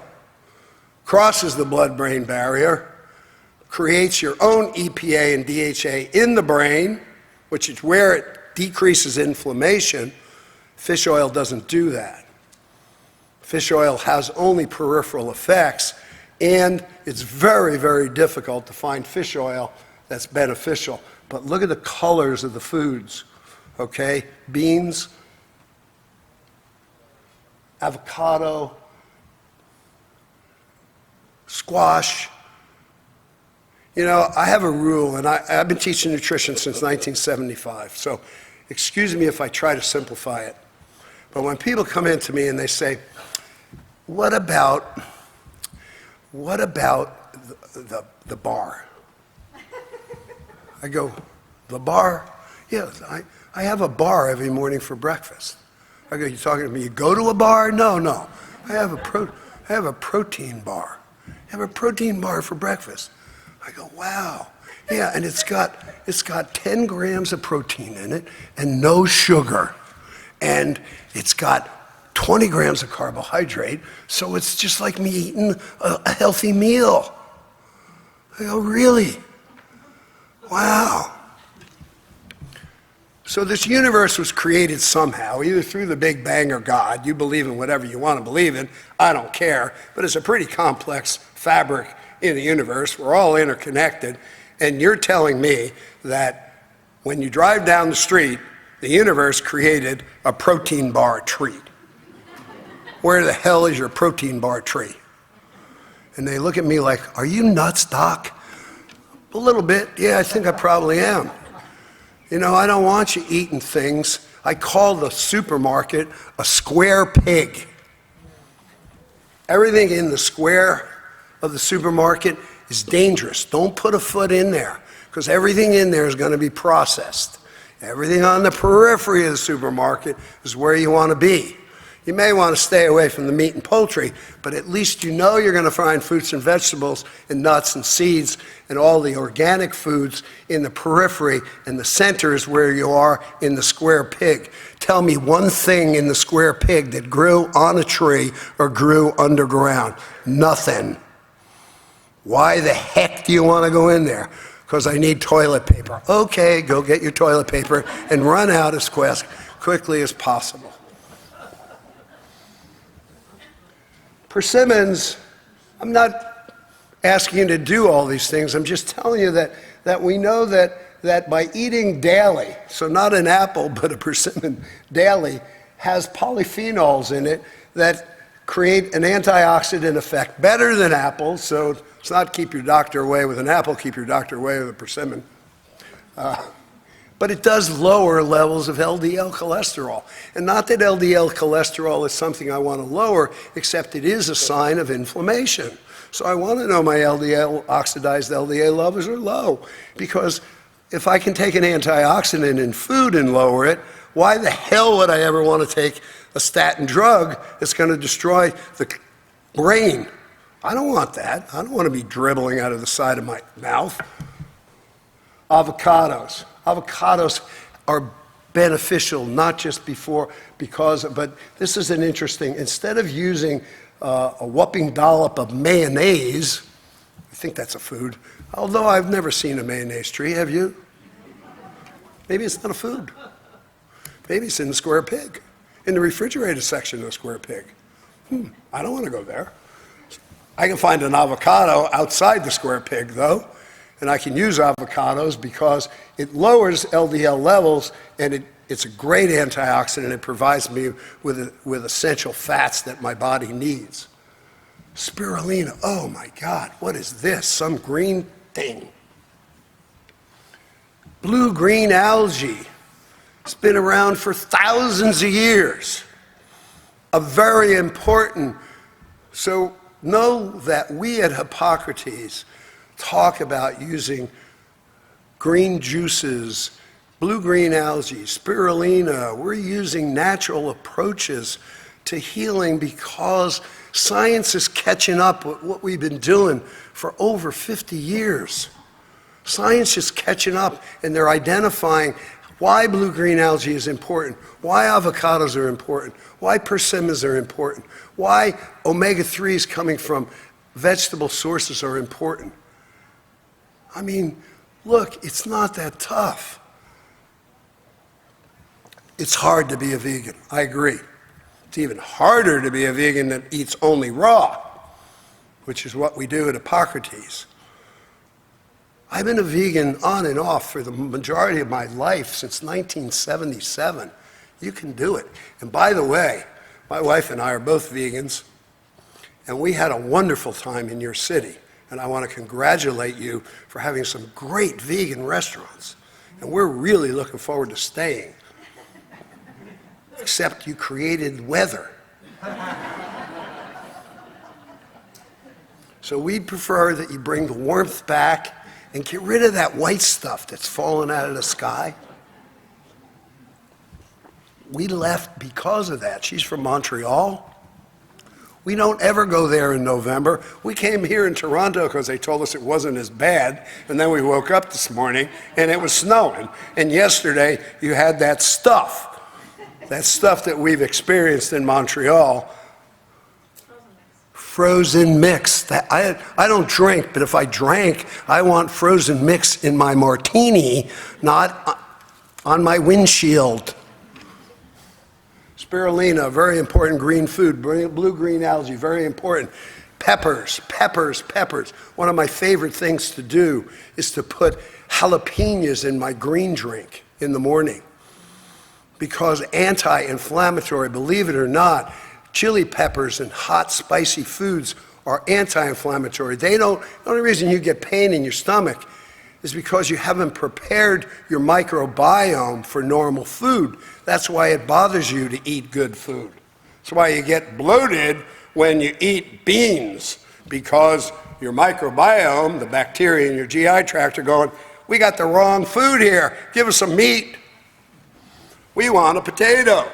crosses the blood-brain barrier, creates your own EPA and DHA in the brain, which is where it decreases inflammation. Fish oil doesn't do that. Fish oil has only peripheral effects, and it's very, very difficult to find fish oil that's beneficial. But look at the colors of the foods, okay? Beans, avocado, squash. You know, I have a rule, and I've been teaching nutrition since 1975. So Excuse me if I try to simplify it. But when people come into me and they say, what about the bar? I go, the bar? Yes, I have a bar every morning for breakfast. I go, you talking to me? You go to a bar? No. I have a protein bar. I have a protein bar for breakfast. I go, wow. Yeah, and it's got 10 grams of protein in it and no sugar. And it's got 20 grams of carbohydrate, so it's just like me eating a healthy meal. I go, really? Wow. So this universe was created somehow, either through the Big Bang or God. You believe in whatever you want to believe in. I don't care. But it's a pretty complex fabric in the universe. We're all interconnected. And you're telling me that when you drive down the street, the universe created a protein bar treat. Where the hell is your protein bar tree? And they look at me like, are you nuts, Doc? A little bit. Yeah, I think I probably am. You know, I don't want you eating things. I call the supermarket a square pig. Everything in the square of the supermarket is dangerous. Don't put a foot in there, because everything in there is going to be processed. Everything on the periphery of the supermarket is where you want to be. You may want to stay away from the meat and poultry, but at least you know you're going to find fruits and vegetables and nuts and seeds and all the organic foods in the periphery, and the center is where you are in the square pig. Tell me one thing in the square pig that grew on a tree or grew underground. Nothing. Why the heck do you want to go in there? Because I need toilet paper. Okay, go get your toilet paper and run out as quickly as possible. Persimmons, I'm not asking you to do all these things. I'm just telling you that we know that by eating daily, so not an apple, but a persimmon daily, has polyphenols in it that create an antioxidant effect better than apples. So it's not keep your doctor away with an apple, keep your doctor away with a persimmon. But it does lower levels of LDL cholesterol. And not that LDL cholesterol is something I want to lower, except it is a sign of inflammation. So I want to know my LDL, oxidized LDL levels are low. Because if I can take an antioxidant in food and lower it, why the hell would I ever want to take a statin drug that's going to destroy the brain? I don't want that. I don't want to be dribbling out of the side of my mouth. Avocados. Avocados are beneficial, not just but this is an interesting, instead of using a whopping dollop of mayonnaise, I think that's a food, although I've never seen a mayonnaise tree, have you? Maybe it's not a food. Maybe it's in the square pig, in the refrigerated section of the square pig. I don't want to go there. I can find an avocado outside the square pig, though. And I can use avocados because it lowers LDL levels, and it's a great antioxidant. It provides me with essential fats that my body needs. Spirulina, oh my God, what is this? Some green thing. Blue-green algae. It's been around for thousands of years. A very important, so know that we at Hippocrates talk about using green juices, blue-green algae, spirulina. We're using natural approaches to healing because science is catching up with what we've been doing for over 50 years. Science is catching up, and they're identifying why blue-green algae is important, why avocados are important, why persimmons are important, why omega-3s coming from vegetable sources are important. I mean, look, it's not that tough. It's hard to be a vegan, I agree. It's even harder to be a vegan that eats only raw, which is what we do at Hippocrates. I've been a vegan on and off for the majority of my life since 1977. You can do it. And by the way, my wife and I are both vegans, and we had a wonderful time in your city. And I want to congratulate you for having some great vegan restaurants. And we're really looking forward to staying. except you created weather. So we'd prefer that you bring the warmth back and get rid of that white stuff that's falling out of the sky. We left because of that. She's from Montreal. We don't ever go there in November. We came here in Toronto because they told us it wasn't as bad, and then we woke up this morning and it was snowing. And yesterday you had that stuff that we've experienced in Montreal. Frozen mix. I don't drink, but if I drank, I want frozen mix in my martini, not on my windshield. Spirulina, very important green food. Blue-green algae, very important. Peppers. One of my favorite things to do is to put jalapenos in my green drink in the morning. Because anti-inflammatory, believe it or not, chili peppers and hot, spicy foods are anti-inflammatory. The only reason you get pain in your stomach is because you haven't prepared your microbiome for normal food. That's why it bothers you to eat good food. That's why you get bloated when you eat beans, because your microbiome, the bacteria in your GI tract, are going, we got the wrong food here. Give us some meat. We want a potato.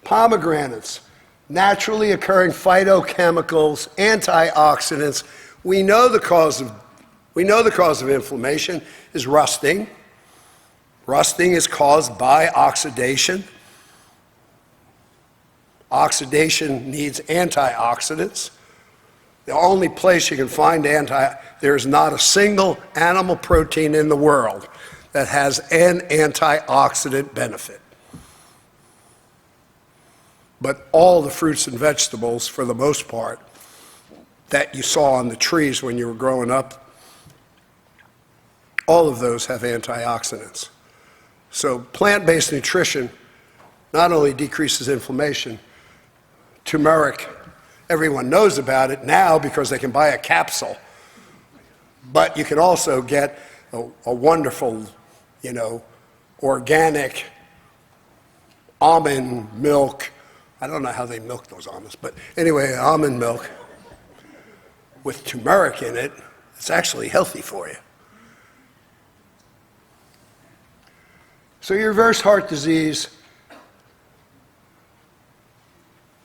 Pomegranates, naturally occurring phytochemicals, antioxidants. We know the cause of inflammation is rusting. Rusting is caused by oxidation. Oxidation needs antioxidants. The only place you can find there's not a single animal protein in the world that has an antioxidant benefit. But all the fruits and vegetables, for the most part, that you saw on the trees when you were growing up, all of those have antioxidants. So plant-based nutrition not only decreases inflammation, turmeric, everyone knows about it now because they can buy a capsule, but you can also get a wonderful, organic almond milk. I don't know how they milk those almonds, but anyway, almond milk with turmeric in it, it's actually healthy for you. So you reverse heart disease.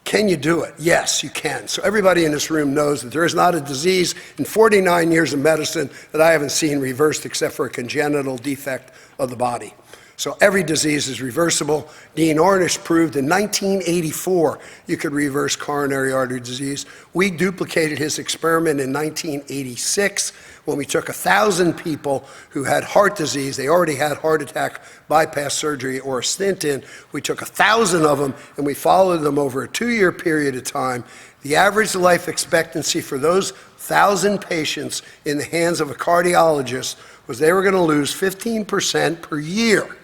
Can you do it? Yes, you can. So everybody in this room knows that there is not a disease in 49 years of medicine that I haven't seen reversed except for a congenital defect of the body. So every disease is reversible. Dean Ornish proved in 1984 you could reverse coronary artery disease. We duplicated his experiment in 1986 when we took 1,000 people who had heart disease. They already had heart attack, bypass surgery, or a stent in. We took 1,000 of them and we followed them over a 2-year period of time. The average life expectancy for those 1,000 patients in the hands of a cardiologist was they were going to lose 15% per year.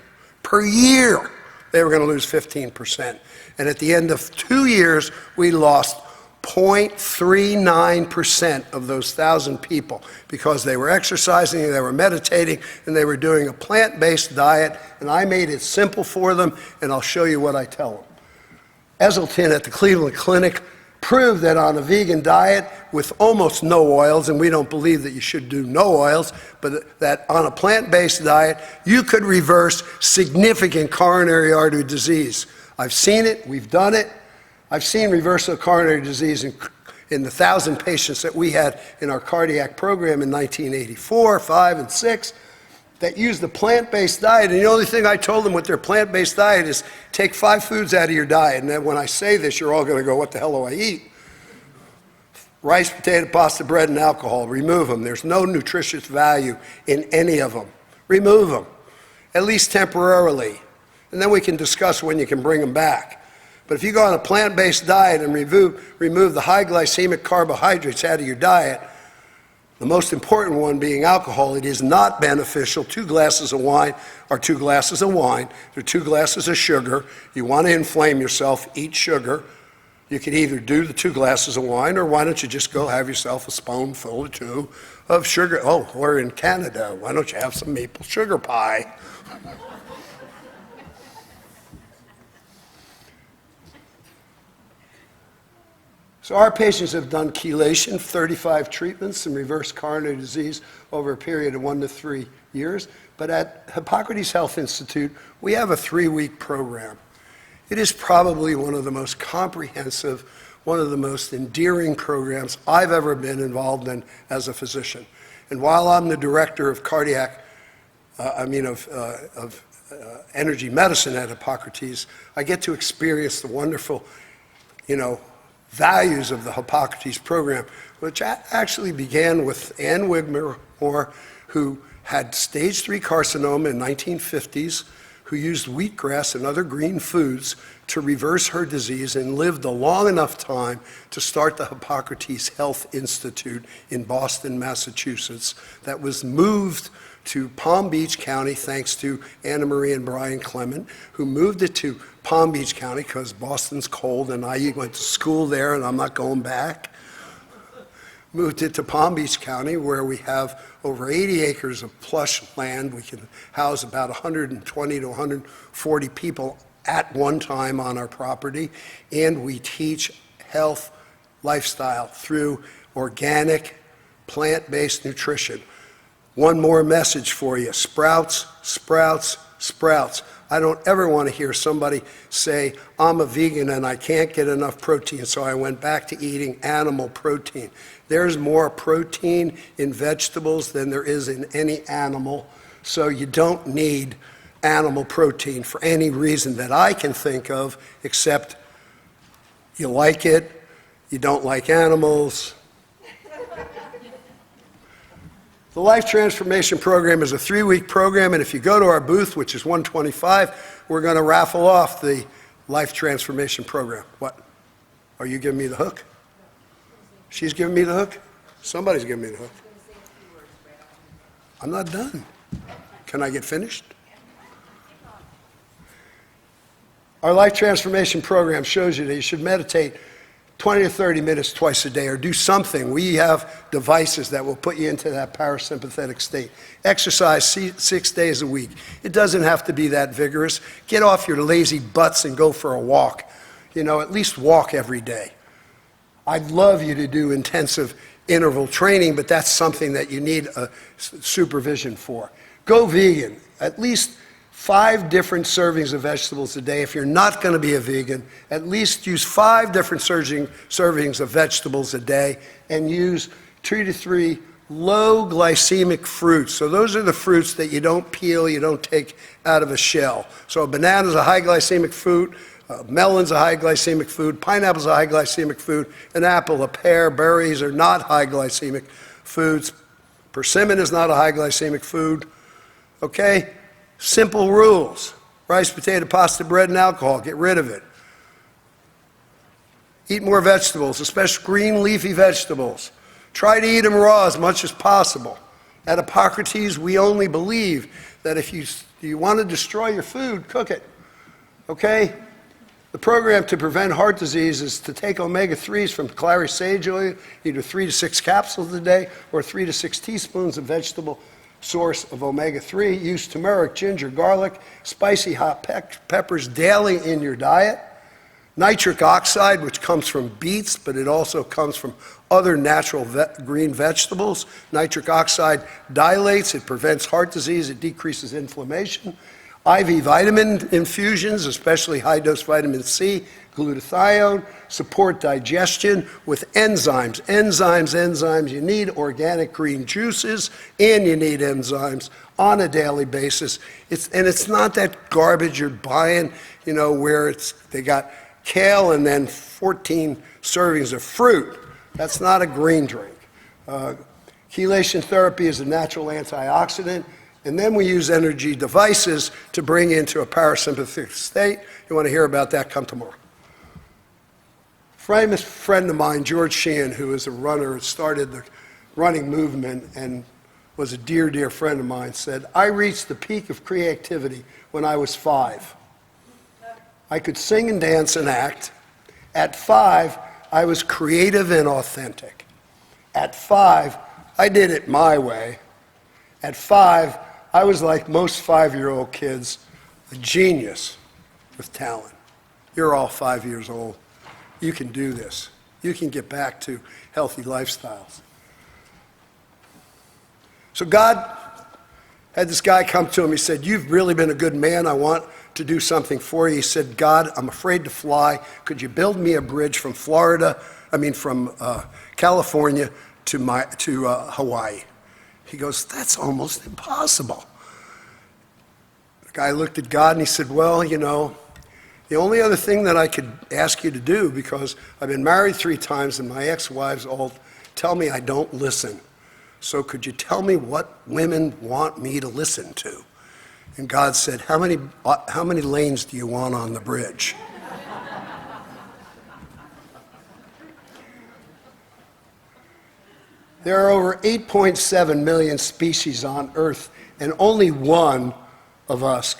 Per year, they were going to lose 15%. And at the end of 2 years, we lost 0.39% of those 1,000 people because they were exercising, they were meditating, and they were doing a plant-based diet. And I made it simple for them, and I'll show you what I tell them. Eselton at the Cleveland Clinic proved that on a vegan diet with almost no oils, and we don't believe that you should do no oils, but that on a plant-based diet, you could reverse significant coronary artery disease. I've seen it, we've done it. I've seen reversal of coronary disease in the 1,000 patients that we had in our cardiac program in 1984, 5, and 6 that used the plant-based diet. And the only thing I told them with their plant-based diet is take 5 foods out of your diet. And then when I say this, you're all going to go, what the hell do I eat? Rice, potato, pasta, bread, and alcohol. Remove them. There's no nutritious value in any of them. Remove them, at least temporarily. And then we can discuss when you can bring them back. But if you go on a plant-based diet and remove the high glycemic carbohydrates out of your diet, the most important one being alcohol, it is not beneficial. 2 glasses of wine are 2 glasses of wine. They're 2 glasses of sugar. You want to inflame yourself, eat sugar. You could either do the 2 glasses of wine, or why don't you just go have yourself a spoonful or 2 of sugar. Oh, we're in Canada. Why don't you have some maple sugar pie? So our patients have done chelation, 35 treatments, and reverse coronary disease over a period of 1 to 3 years. But at Hippocrates Health Institute, we have a 3-week program. It is probably one of the most comprehensive, one of the most endearing programs I've ever been involved in as a physician. And while I'm the director of energy medicine at Hippocrates, I get to experience the wonderful, values of the Hippocrates program, which actually began with Ann Wigmore, who had stage 3 carcinoma in 1950s, who used wheatgrass and other green foods to reverse her disease and lived a long enough time to start the Hippocrates Health Institute in Boston, Massachusetts, that was moved to Palm Beach County thanks to Anna Marie and Brian Clement, who moved it to Palm Beach County because Boston's cold and I went to school there and I'm not going back. Moved it to Palm Beach County, where we have over 80 acres of plush land. We can house about 120 to 140 people at one time on our property, and we teach health lifestyle through organic, plant-based nutrition. One more message for you: sprouts, sprouts, sprouts. I don't ever want to hear somebody say, I'm a vegan and I can't get enough protein, so I went back to eating animal protein. There's more protein in vegetables than there is in any animal, so you don't need animal protein for any reason that I can think of, except you like it, you don't like animals. The Life Transformation Program is a 3-week program, and if you go to our booth, which is 125, we're going to raffle off the Life Transformation Program. What? Are you giving me the hook? She's giving me the hook? Somebody's giving me the hook. I'm not done. Can I get finished? Our Life Transformation Program shows you that you should meditate 20 to 30 minutes twice a day, or do something. We have devices that will put you into that parasympathetic state. Exercise 6 days a week. It doesn't have to be that vigorous. Get off your lazy butts and go for a walk. At least walk every day. I'd love you to do intensive interval training, but that's something that you need a supervision for. Go vegan. At least 5 different servings of vegetables a day. If you're not going to be a vegan, at least use 5 different servings of vegetables a day, and use 2 to 3 low glycemic fruits. So those are the fruits that you don't peel, you don't take out of a shell. So a banana is a high glycemic food, melon's a high glycemic food, pineapple's a high glycemic food, an apple, a pear, berries are not high glycemic foods. Persimmon is not a high glycemic food. Okay? Simple rules. Rice, potato, pasta, bread, and alcohol. Get rid of it. Eat more vegetables, especially green leafy vegetables. Try to eat them raw as much as possible. At Hippocrates, we only believe that if you want to destroy your food, cook it. Okay? The program to prevent heart disease is to take omega-3s from clary sage oil, either 3 to 6 capsules a day or 3 to 6 teaspoons of vegetable source of omega-3. Use turmeric, ginger, garlic, spicy hot peppers daily in your diet. Nitric oxide, which comes from beets, but it also comes from other natural green vegetables. Nitric oxide dilates, it prevents heart disease, it decreases inflammation. IV vitamin infusions, especially high-dose vitamin C, glutathione, support digestion with enzymes. Enzymes. You need organic green juices, and you need enzymes on a daily basis. It's not that garbage you're buying, where they got kale and then 14 servings of fruit. That's not a green drink. Chelation therapy is a natural antioxidant. And then we use energy devices to bring into a parasympathetic state. You want to hear about that? Come tomorrow. Famous friend of mine, George Sheehan, who is a runner, started the running movement and was a dear, dear friend of mine, said, I reached the peak of creativity when I was 5. I could sing and dance and act. At 5, I was creative and authentic. At 5, I did it my way. At 5, I was like most 5-year-old kids, a genius with talent. You're all 5 years old. You can do this. you can get back to healthy lifestyles. So God had this guy come to him. He said, "You've really been a good man. I want to do something for you." He said, "God, I'm afraid to fly. Could you build me a bridge from California to Hawaii?" He goes, "That's almost impossible." The guy looked at God and he said, "Well, you know, the only other thing that I could ask you to do, because I've been married 3 times and my ex-wives all tell me I don't listen. So could you tell me what women want me to listen to?" And God said, how many lanes do you want on the bridge?" There are over 8.7 million species on Earth, and only one of us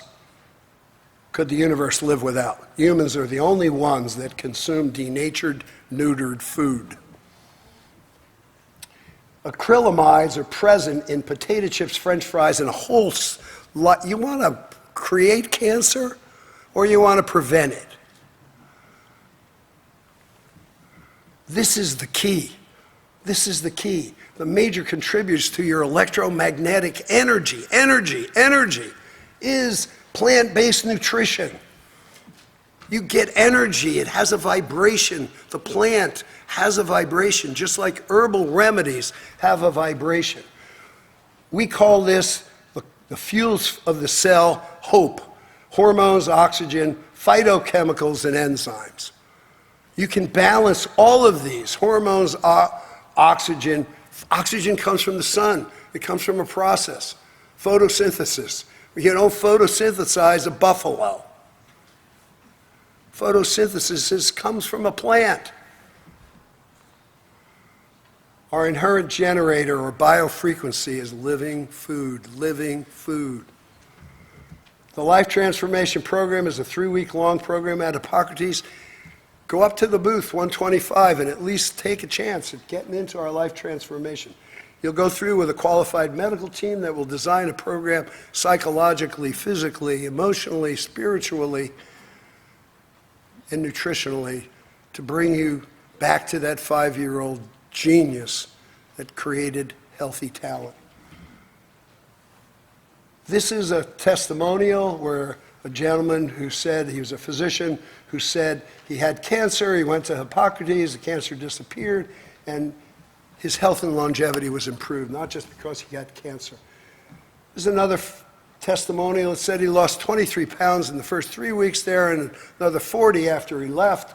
could the universe live without. Humans are the only ones that consume denatured, neutered food. Acrylamides are present in potato chips, French fries, and a whole lot. You want to create cancer or you want to prevent it? This is the key. This is the key. The major contributors to your electromagnetic energy is plant-based nutrition. You get energy, it has a vibration. The plant has a vibration, just like herbal remedies have a vibration. We call this the fuels of the cell, hope, hormones, oxygen, phytochemicals, and enzymes. You can balance all of these, hormones, oxygen. Oxygen comes from the sun. It comes from a process, photosynthesis. You don't photosynthesize a buffalo. Photosynthesis comes from a plant. Our inherent generator or biofrequency is living food, living food. The Life Transformation Program is a 3-week-long program at Hippocrates. Go up to the booth 125 and at least take a chance at getting into our life transformation. You'll go through with a qualified medical team that will design a program psychologically, physically, emotionally, spiritually, and nutritionally to bring you back to that 5-year-old genius that created healthy talent. This is a testimonial where a gentleman who said, he was a physician, who said he had cancer, he went to Hippocrates, the cancer disappeared, and his health and longevity was improved, not just because he had cancer. There's another testimonial that said he lost 23 pounds in the first 3 weeks there and another 40 after he left.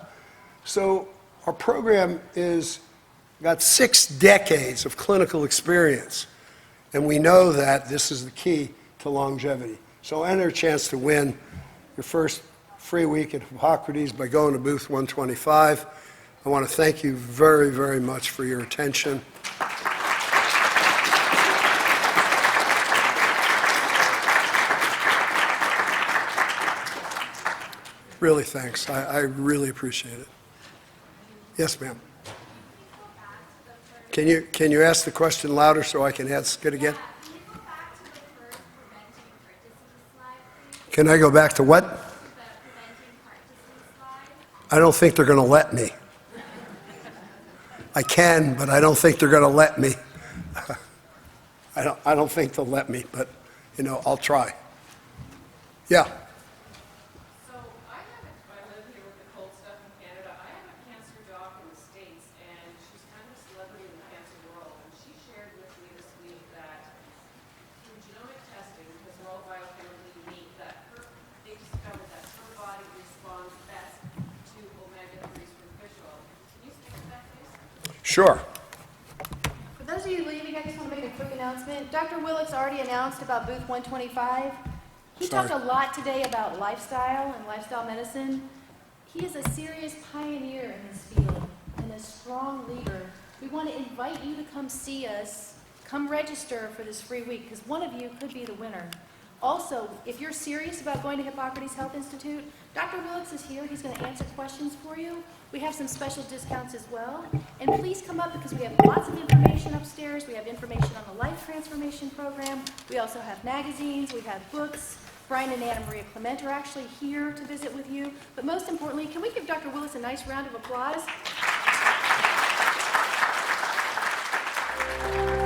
So our program is got 6 decades of clinical experience, and we know that this is the key to longevity. So enter a chance to win your first free week at Hippocrates by going to booth 125. I want to thank you very, very much for your attention. Really, thanks. I really appreciate it. Yes, ma'am. Can you ask the question louder so I can ask it again? Can I go back to what? I don't think they're going to let me. I can, but I don't think they're going to let me. I don't think they'll let me, but I'll try. Yeah. So I live here with the cold stuff in Canada. I have a cancer doc in the States, and she's kind of a celebrity in the cancer world. And she shared with me this week that through genomic testing, because we're all biochemically unique, that they discovered that her body responds best to omega-3s from fish oil. Can you speak to that, please? Sure. For those of you leaving, I just want to make a quick announcement. Dr. Willix already announced about booth 125. He talked a lot today about lifestyle and lifestyle medicine. He is a serious pioneer in this field and a strong leader. We want to invite you to come see us, come register for this free week, because one of you could be the winner. Also, if you're serious about going to Hippocrates Health Institute, Dr. Willix is here. He's going to answer questions for you. We have some special discounts as well. And please come up because we have lots of information upstairs. We have information on the Life Transformation Program. We also have magazines. We have books. Brian and Anna Maria Clement are actually here to visit with you. But most importantly, can we give Dr. Willix a nice round of applause? Thank you.